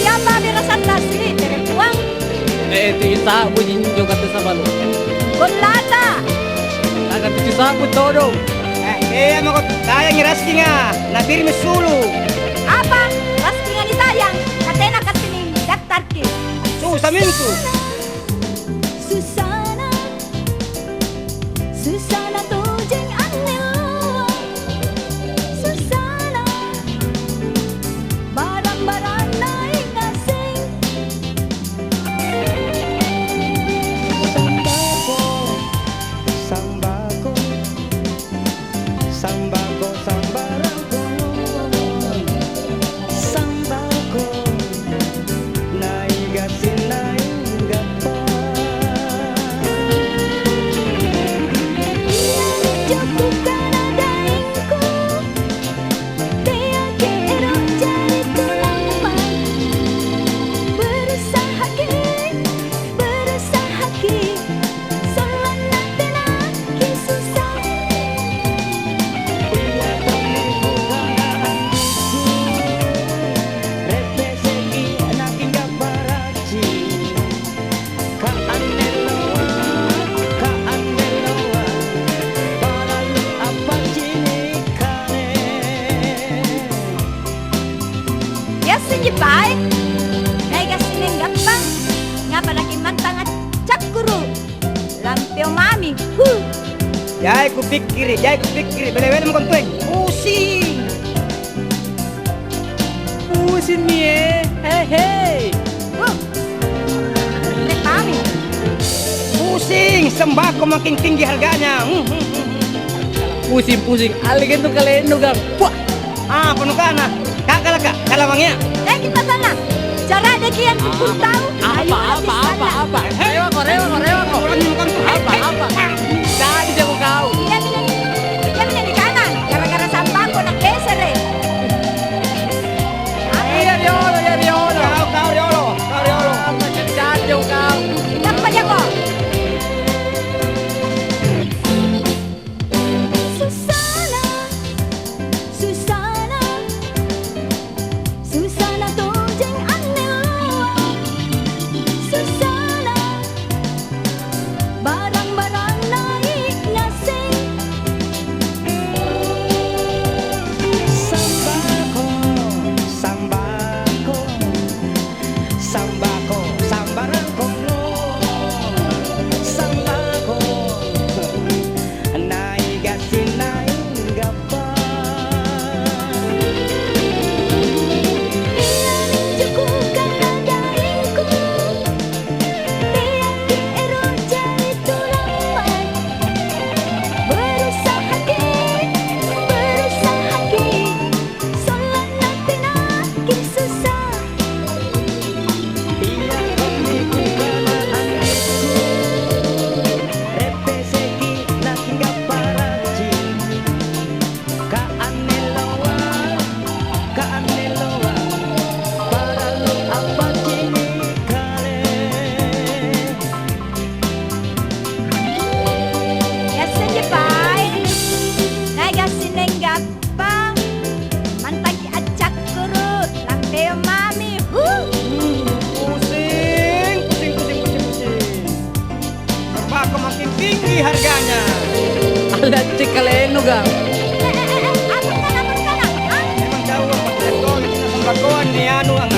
Siapa birasan nasi dari uang? Itu isa bunyi juga tu sabalu. Golata. Akan tu isa aku todo. Mo ko sayang ni Raski nga. Napirmi sulu. Apa? Raski nga ni sayang. Katena kasining Dr. Kim. Samintu. Susana, Susana tujeng anil. Susana, barang-barang naik ngasing. Sambako, sambako, sambarako, sambako, naigasin naigapa. Joko kana daingku, dia kero jadi tulang. Berusaha ki, solana tena ki susah. Repesegi naking gaparachi, kaaneloa, paralu apa cinikane. Ya senjepai, naiga sining gampang, ngapa nakin mantang at cakuru, lampeo mami, Jai ku pikiri, bele-bele mo kontueng. Pusing. Pusin ni Hey. nek mami, Pusing, sembako makin tinggi harganya. Pusing. Aligen tu kalian nugang. Wah. Penuh kana. Kakak kalawangnya. kita sana, cara dekian pun tahu, Apa? Rewa ko. Apa? Dadi jago kau. Dia minang di kanan, gara-gara sambako nak geser eh. Iya Riolo. Kau Riolo. Apa jadi jago kau? Apa dia kok? Susana tujeng anil. Susana, barang-barang naik ngasing. Sambako, sambarako, sambako, naigasin naigapa. Joko kana daingku, dia kero jadi tulang. Berusaha ki, solana tena ki susah. Iya komiku kana anakku, repesegi naking gaparachi, kaaneloa, paralu apa cinikane. Ya senjepai, naiga sineng gampang. Mantang ki acak kurut, lampeo mami. Pusing. Sembako makin tinggi harganya. Alat cek kalian nugang. Apunkan. Emang jauh pakai tol, sembakoan ni anu ang